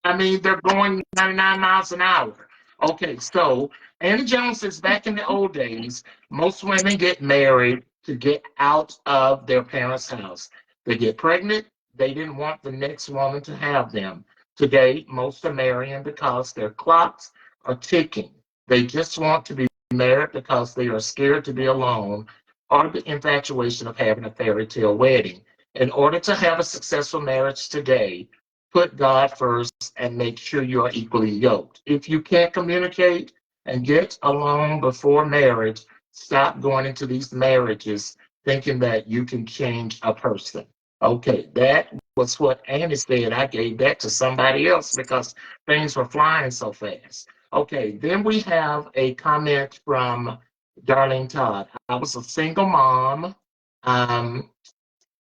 I mean, they're going 99 miles an hour. Okay, so Annie Jones says back in the old days, most women get married to get out of their parents' house. They get pregnant, they didn't want the next woman to have them. Today, most are marrying because their clocks are ticking. They just want to be married because they are scared to be alone or the infatuation of having a fairy tale wedding. In order to have a successful marriage today, put God first and make sure you are equally yoked. If you can't communicate and get along before marriage, stop going into these marriages thinking that you can change a person. Okay, that was what Annie said. I gave that to somebody else because things were flying so fast. Okay, then we have a comment from Darlene Todd. I was a single mom. Um,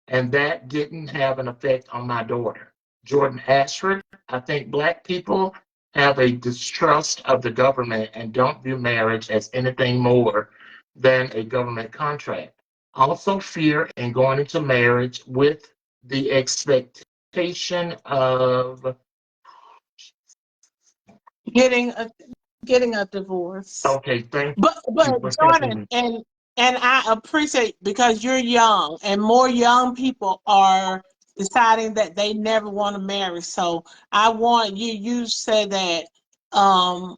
and that didn't have an effect on my daughter. Jordan Ashford, I think Black people have a distrust of the government and don't view marriage as anything more than a government contract. Also, fear in going into marriage with the expectation of, getting a getting a divorce. okay, thank you But for helping Jordan, me. and I appreciate because you're young and more young people are deciding that they never want to marry. So I want you said that um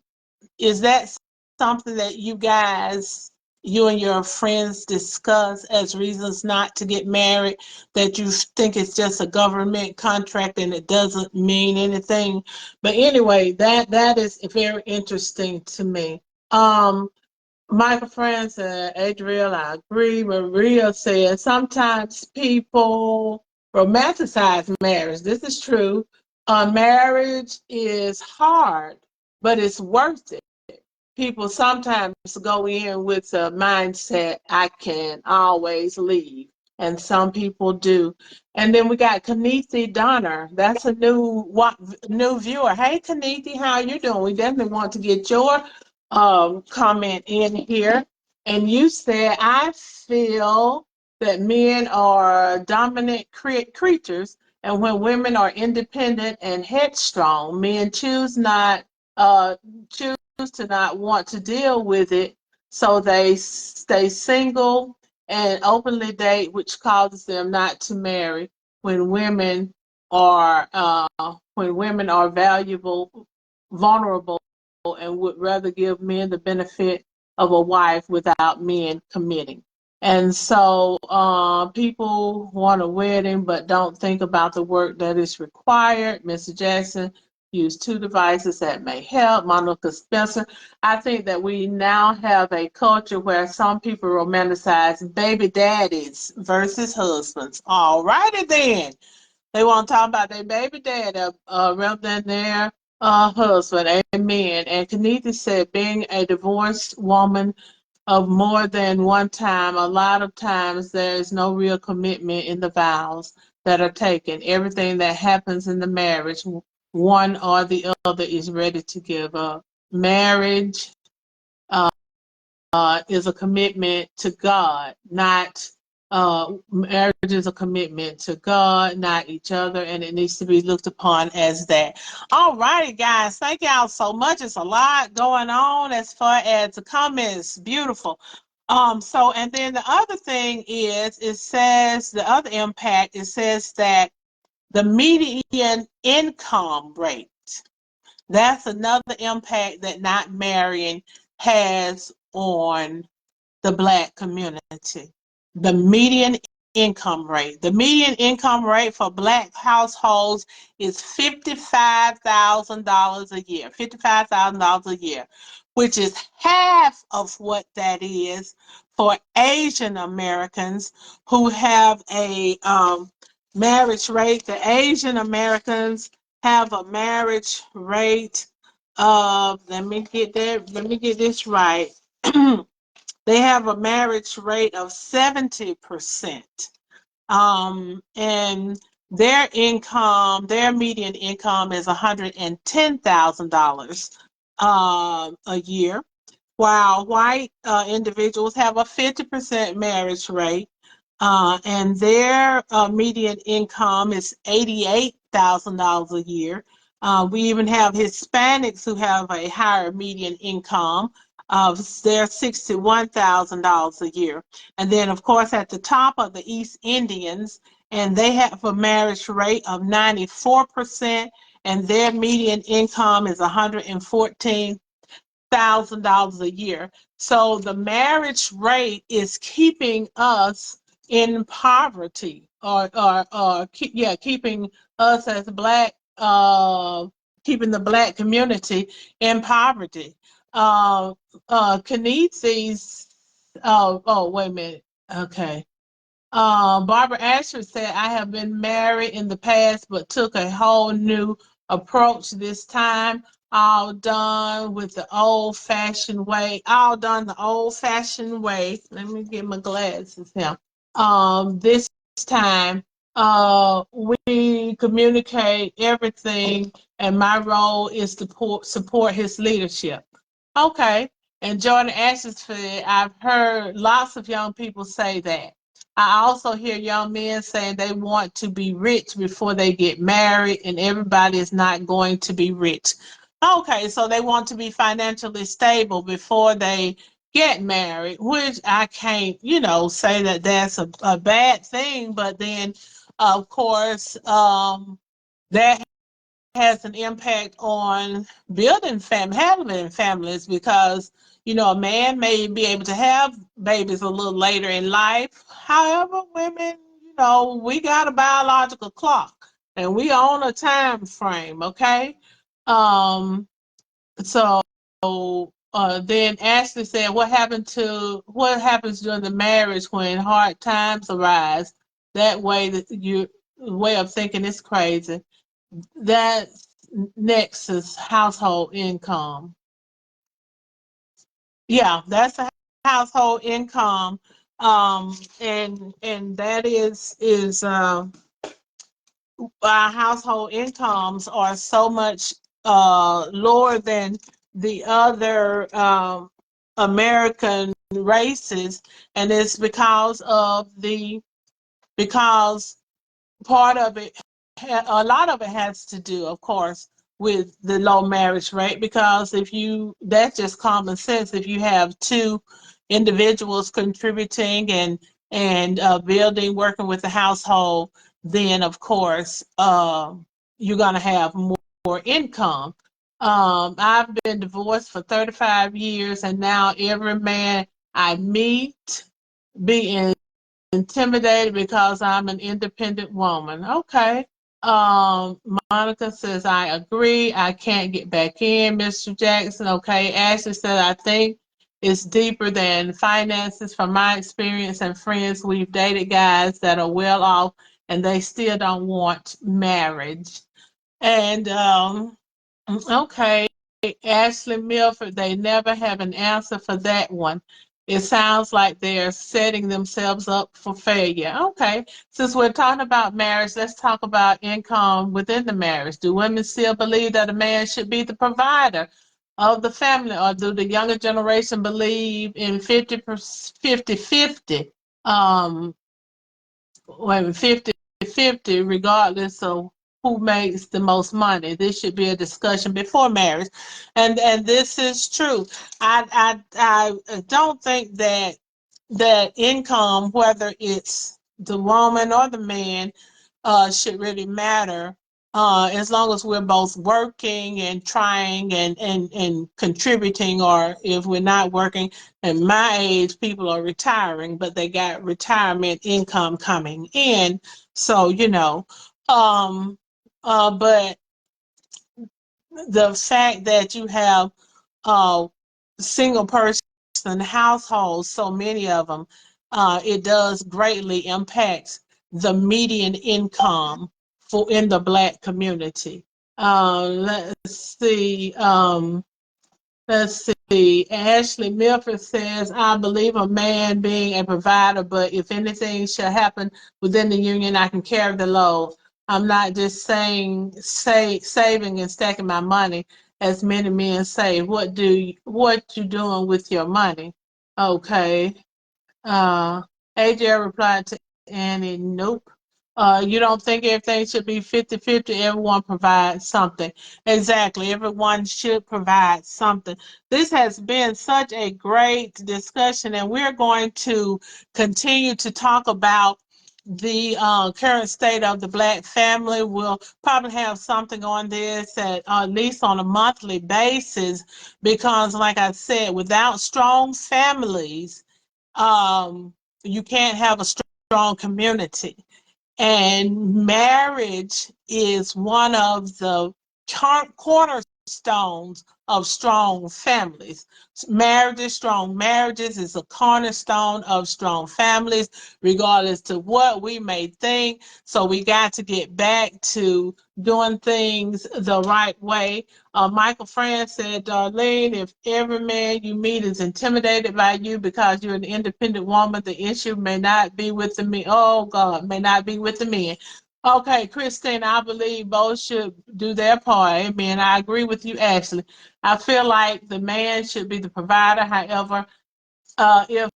is that something that you and your friends discuss as reasons not to get married, that you think it's just a government contract and it doesn't mean anything? But anyway, that is very interesting to me. Um, Michael Francis, Adriel, I agree. Maria said sometimes people romanticize marriage. This is true. Marriage is hard, but it's worth it. People sometimes go in with a mindset, I can always leave. And some people do. And then we got Kanithi Donner. That's a new viewer. Hey, Kanithi, how you doing? We definitely want to get your comment in here. And you said, I feel that men are dominant creatures, and when women are independent and headstrong, men choose to not want to deal with it, so they stay single and openly date, which causes them not to marry when women are valuable, vulnerable, and would rather give men the benefit of a wife without men committing. And so people want a wedding but don't think about the work that is required. Mr. Jackson used two devices that may help. Monica Spencer. I think that we now have a culture where some people romanticize baby daddies versus husbands. All righty then. They want to talk about their baby daddy rather than their husband. Amen. And Kenita said, being a divorced woman of more than one time, a lot of times there is no real commitment in the vows that are taken. Everything that happens in the marriage, one or the other is ready to give up. Marriage is a commitment to God, not marriage is a commitment to God, not each other, and it needs to be looked upon as that. All righty, guys, thank y'all so much. It's a lot going on as far as the comments. Beautiful. So and then the other thing is it says the other impact, it says that the median income rate, that's another impact that not marrying has on the Black community. The median income rate. The median income rate for Black households is $55,000 a year. $55,000 a year, which is half of what that is for Asian Americans who have a marriage rate. The Asian Americans have a marriage rate of, let me get this right. They have a marriage rate of 70%. And their income, their median income is $110,000 a year, while white individuals have a 50% marriage rate, and their median income is $88,000 a year. We even have Hispanics who have a higher median income. They're $61,000 a year. And then, of course, at the top of the East Indians, and they have a marriage rate of 94%, and their median income is $114,000 a year. So the marriage rate is keeping us in poverty, keeping us as Black, keeping the Black community in poverty. Kenesi's, wait a minute. Okay. Barbara Asher said, I have been married in the past, but took a whole new approach this time. All done with the old-fashioned way. All done the old-fashioned way. Let me get my glasses here. This time, we communicate everything, and my role is to support his leadership. Okay. And Jordan Ashes said, I've heard lots of young people say that. I also hear young men saying they want to be rich before they get married, and everybody is not going to be rich. Okay, so they want to be financially stable before they get married, which I can't, say that that's a bad thing. But then, of course, that has an impact on having families, because a man may be able to have babies a little later in life. However, women, we got a biological clock and we own a time frame. Okay. So then Ashley said, what happens during the marriage when hard times arise? That way, that your way of thinking is crazy. That next is household income. Yeah, that's a household income. And that is our household incomes are so much lower than the other American races, and it's because part of it, a lot of it has to do, of course, with the low marriage rate, because that's just common sense. If you have two individuals contributing and building, working with the household, then of course you're going to have more income. I've been divorced for 35 years, and now every man I meet be intimidated because I'm an independent woman. Okay. Monica says, I agree. I can't get back in, Mr. Jackson. Okay. Ashley said, I think it's deeper than finances. From my experience and friends, we've dated guys that are well off and they still don't want marriage. And Okay, Ashley Milford, they never have an answer for that one. It sounds like they're setting themselves up for failure. Okay, since we're talking about marriage, let's talk about income within the marriage. Do women still believe that a man should be the provider of the family, or do the younger generation believe in 50-50? Um, wait, 50-50, regardless of who makes the most money. This should be a discussion before marriage. And this is true. I don't think that income, whether it's the woman or the man, should really matter, as long as we're both working and trying and contributing, or if we're not working. At my age, people are retiring, but they got retirement income coming in. So, um, but the fact that you have uh, single person households, so many of them, it does greatly impact the median income for in the Black community. Let's see. Let's see. Ashley Milford says, I believe a man being a provider, but if anything should happen within the union, I can carry the load. I'm not just saving and stacking my money, as many men say. What you doing with your money? Okay. Uh, AJ replied to Annie, nope. You don't think everything should be 50-50? Everyone provides something. Exactly. Everyone should provide something. This has been such a great discussion, and we're going to continue to talk about the current state of the Black family. We'll probably have something on this at least on a monthly basis, because, like I said, without strong families, um, you can't have a strong community. And marriage is one of the cornerstones of strong families. Marriage is strong. Marriages is a cornerstone of strong families, regardless to what we may think. So we got to get back to doing things the right way. Michael France said, Darlene, if every man you meet is intimidated by you because you're an independent woman, the issue may not be with the men. Oh, God, may not be with the men. Okay, Christine, I believe both should do their part. Amen. I agree with you, Ashley. I feel like the man should be the provider. However, if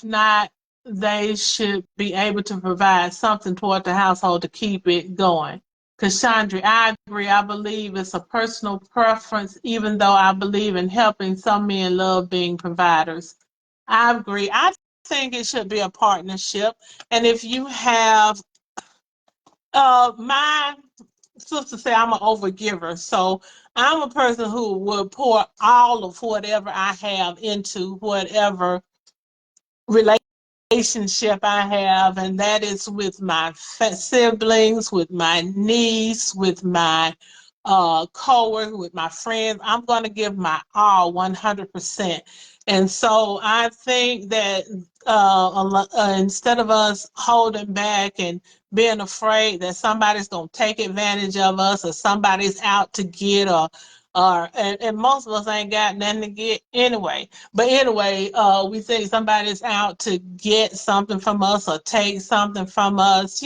not, they should be able to provide something toward the household to keep it going. Chandra, I agree. I believe it's a personal preference, even though I believe in helping. Some men love being providers. I agree. I think it should be a partnership. And if you have, my sister say I'm an overgiver. So I'm a person who will pour all of whatever I have into whatever relationship I have, and that is with my siblings, with my niece, with my coworker, with my friends. I'm going to give my all 100%. And so I think that instead of us holding back and being afraid that somebody's going to take advantage of us, or somebody's out to get, and most of us ain't got nothing to get anyway. But anyway, we think somebody's out to get something from us or take something from us.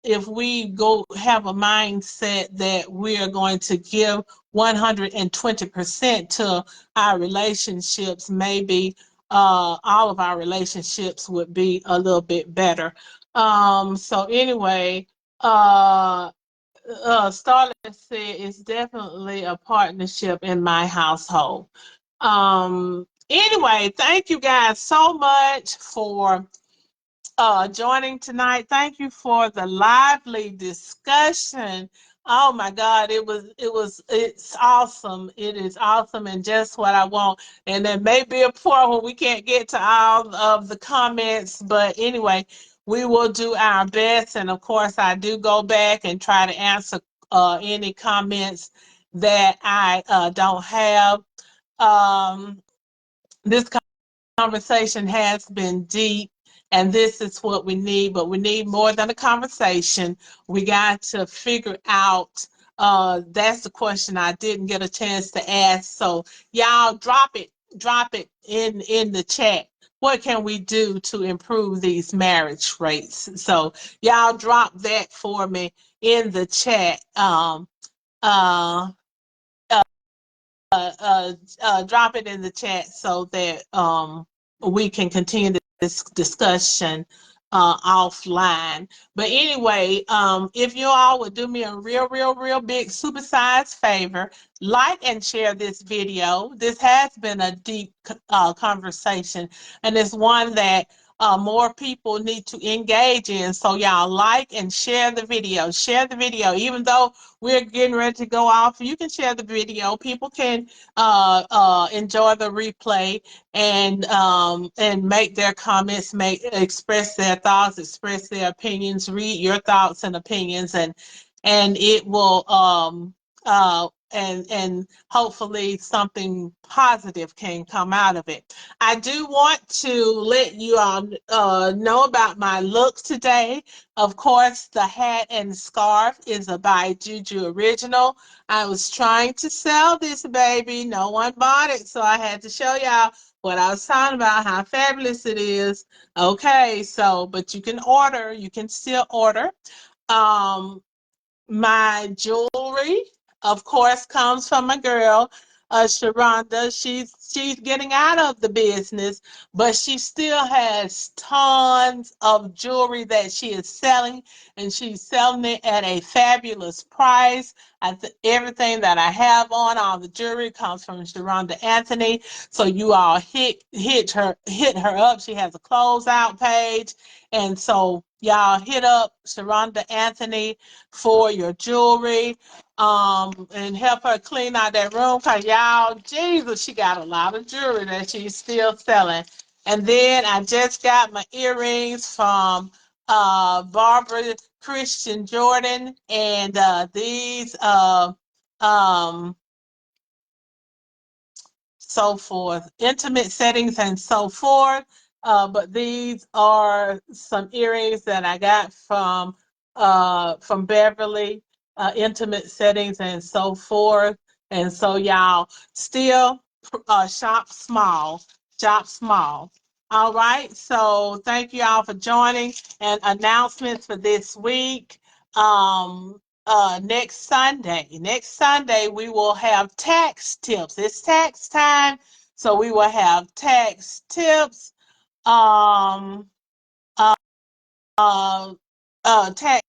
If we go have a mindset that we are going to give 120% to our relationships, maybe all of our relationships would be a little bit better. So anyway, Starlet said it's definitely a partnership in my household. Anyway, thank you guys so much for joining tonight. Thank you for the lively discussion. Oh my God, it's awesome. It is awesome and just what I want. And there may be a point where we can't get to all of the comments, but anyway, we will do our best. And of course, I do go back and try to answer any comments that I don't have. This conversation has been deep, and this is what we need, but we need more than a conversation. We got to figure out That's the question I didn't get a chance to ask. So y'all drop it in the chat. What can we do to improve these marriage rates? So y'all drop that for me in the chat. Uh, Drop it in the chat so that we can continue this discussion offline. But anyway, if you all would do me a real big supersized favor, like and share this video. This has been a deep conversation, and it's one that more people need to engage in. So y'all like and share the video. Share the video. Even though we're getting ready to go off, you can share the video. People can enjoy the replay and make their comments, express their thoughts, express their opinions, read your thoughts and opinions, and it will and hopefully something positive can come out of it. I do want to let you all know about my look today. Of course, the hat and scarf is a by Juju original. I was trying to sell this baby. No one bought it, so I had to show y'all what I was talking about, how fabulous it is. Okay, so, but you can order. You can still order. My jewelry, of course, comes from my girl, Sharonda. She's getting out of the business, but she still has tons of jewelry that she is selling, and she's selling it at a fabulous price. Everything that I have on, all the jewelry comes from Sharonda Anthony. So you all hit her up. She has a closeout page, and so y'all hit up Sharonda Anthony for your jewelry, and help her clean out that room, because y'all, Jesus, she got a lot of jewelry that she's still selling. And then I just got my earrings from Barbara Christian Jordan, and these so forth, intimate settings and so forth. But these are some earrings that I got from Beverly, intimate settings and so forth. And so y'all still shop small, shop small. All right, so thank you all for joining, and announcements for this week. Next Sunday we will have tax tips. It's tax time, so we will have tax tips, um uh, tax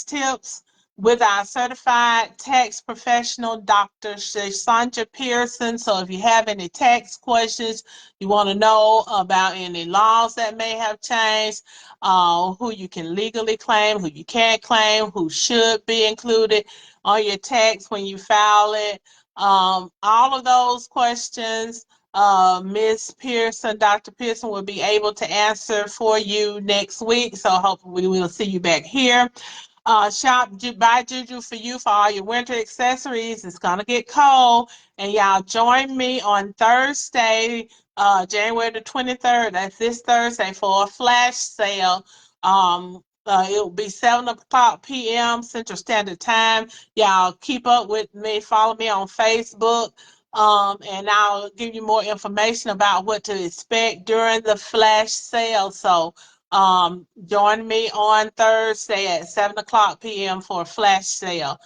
tips with our certified tax professional, Dr. Sandra Pearson. So if you have any tax questions, you want to know about any laws that may have changed, who you can legally claim, who you can't claim, who should be included on your tax when you file it, all of those questions, Ms. Pearson, Dr. Pearson will be able to answer for you next week. So hopefully we will see you back here. Shop by Juju for you for all your winter accessories. It's gonna get cold, and y'all join me on Thursday, January the 23rd. That's this Thursday, for a flash sale. It will be 7 p.m. Central Standard Time. Y'all keep up with me. Follow me on Facebook. And I'll give you more information about what to expect during the flash sale. So join me on Thursday at 7 p.m. for a flash sale.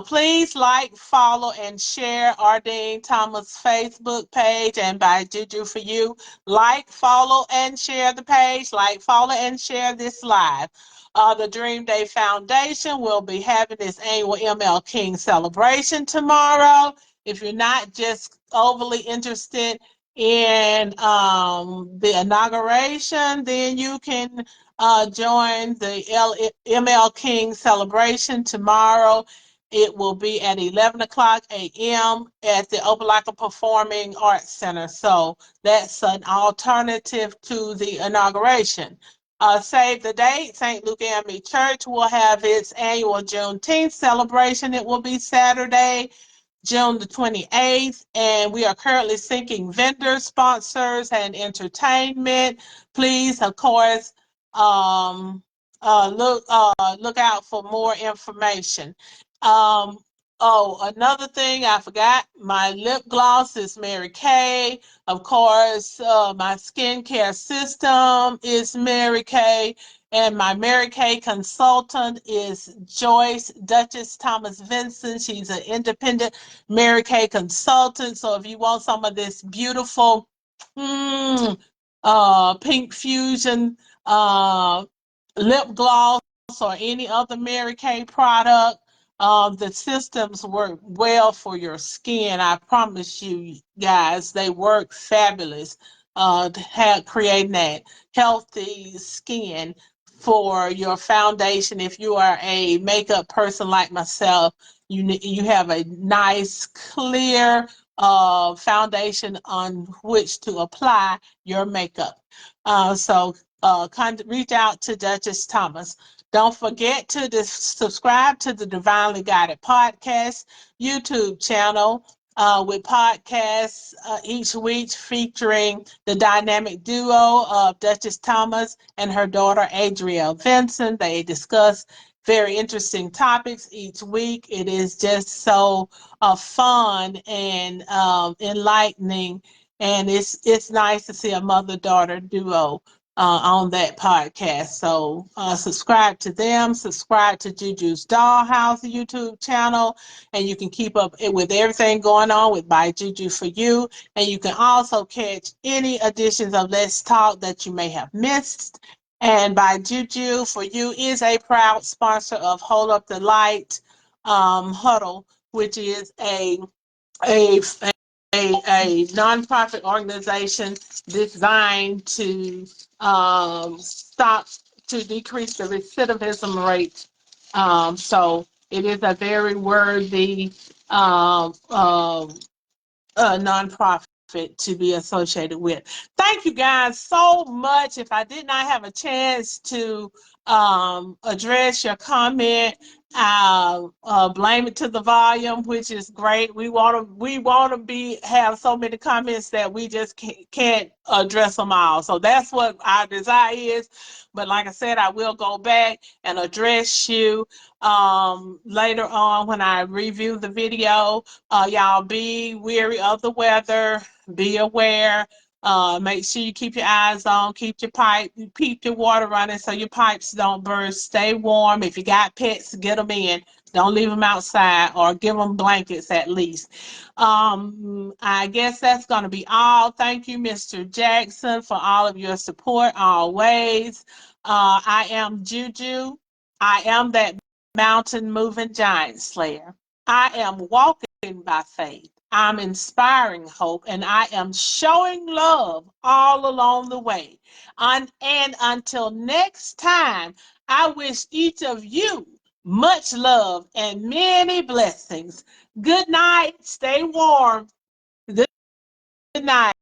Please like, follow, and share Ardeen Thomas' Facebook page and by Juju for you. Like, follow, and share the page. Like, follow, and share this live. The Dream Day Foundation will be having its annual ML King celebration tomorrow. If you're not just overly interested in the inauguration, then you can join the ML King celebration tomorrow. It will be at 11 a.m. at the Opelika Performing Arts Center. So that's an alternative to the inauguration. Save the date. St. Luke AME Church will have its annual Juneteenth celebration. It will be Saturday, June the 28th, and we are currently seeking vendors, sponsors, and entertainment. Please, of course, look out for more information. Oh, another thing I forgot, my lip gloss is Mary Kay. Of course, my skincare system is Mary Kay. And my Mary Kay consultant is Joyce Duchess Thomas Vincent. She's an independent Mary Kay consultant. So if you want some of this beautiful mm, pink fusion uh, lip gloss or any other Mary Kay product, the systems work well for your skin. I promise you guys, they work fabulous to have creating that healthy skin for your foundation. If you are a makeup person like myself, you have a nice, clear foundation on which to apply your makeup. Reach out to Duchess Thomas. Don't forget to subscribe to the Divinely Guided Podcast YouTube channel with podcasts each week featuring the dynamic duo of Duchess Thomas and her daughter Adrielle Vincent. They discuss very interesting topics each week. It is just so fun and enlightening, and it's nice to see a mother-daughter duo on that podcast. So subscribe to them, subscribe to Juju's Dollhouse YouTube channel, and you can keep up with everything going on with By Juju for You. And you can also catch any editions of Let's Talk that you may have missed. And By Juju for You is a proud sponsor of Hold Up the Light Huddle, which is a a nonprofit organization designed to stop to decrease the recidivism rate. So it is a very worthy nonprofit to be associated with. Thank you guys so much. If I did not have a chance to address your comment, blame it to the volume, which is great. We want to be have so many comments that we just can't address them all. So that's what our desire is. But like I said, I will go back and address you later on when I review the video. Y'all be wary of the weather, be aware. Make sure you keep your eyes on, keep your water running so your pipes don't burst. Stay warm. If you got pets, get them in. Don't leave them outside, or give them blankets at least. I guess that's going to be all. Thank you, Mr. Jackson, for all of your support always. I am Juju. I am that mountain moving giant slayer. I am walking by faith. I'm inspiring hope, and I am showing love all along the way. And until next time, I wish each of you much love and many blessings. Good night. Stay warm. Good night.